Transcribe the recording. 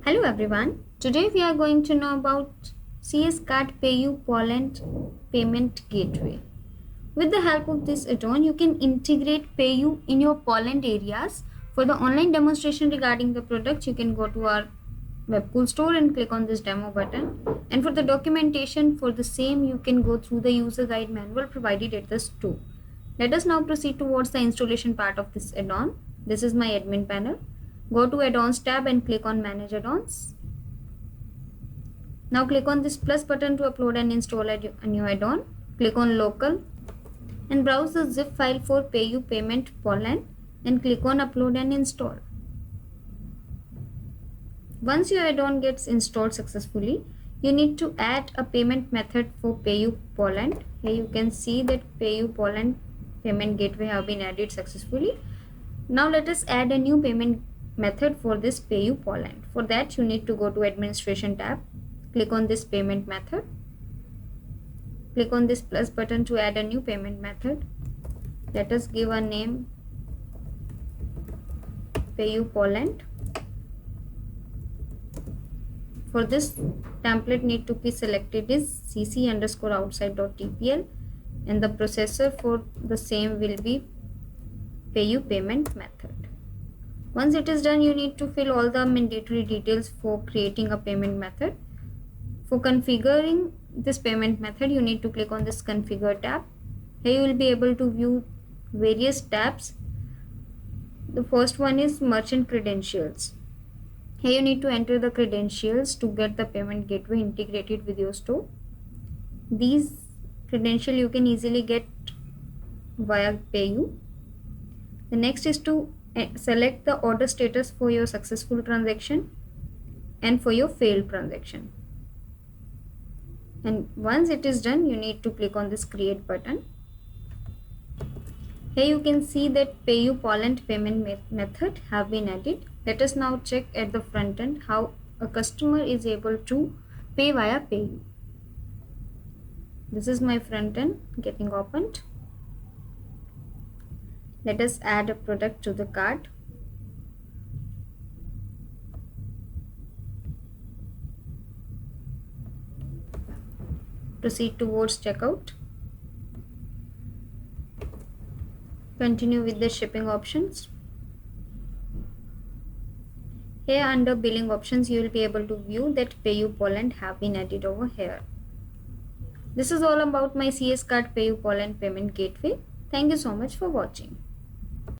Hello everyone. Today we are going to know about CS Card PayU Poland Payment Gateway. With the help of this add-on, you can integrate PayU in your Poland areas. For the online demonstration regarding the product, you can go to our Webcool store and click on this demo button. And for the documentation for the same, you can go through the user guide manual provided at the store. Let us now proceed towards the installation part of this add-on. This is my admin panel. Go to add-ons tab and click on manage add-ons. Now click on this plus button to upload and install a new add-on. Click on local and browse the zip file for PayU Payment Poland and click on upload and install. Once your add-on gets installed successfully, you need to add a payment method for PayU Poland. Here you can see that PayU Poland payment gateway have been added successfully. Now let us add a new payment method for this PayU Poland. For that, you need to go to administration tab, click on this payment method, click on this plus button to add a new payment method. Let us give a name PayU Poland. For this, template need to be selected is cc_outside.tpl and the processor for the same will be PayU payment method. Once it is done, you need to fill all the mandatory details for creating a payment method. For configuring this payment method, you need to click on this configure tab. Here you will be able to view various tabs. The first one is merchant credentials. Here you need to enter the credentials to get the payment gateway integrated with your store. These credentials you can easily get via PayU. The next is to select the order status for your successful transaction and for your failed transaction. And once it is done, you need to click on this create button. Here you can see that PayU Poland payment method have been added. Let us now check at the front end how a customer is able to pay via PayU. This is my front end getting opened. Let us add a product to the cart. Proceed towards checkout. Continue with the shipping options. Here under billing options, you will be able to view that PayU Poland have been added over here. This is all about my CS Card PayU Poland payment gateway. Thank you so much for watching.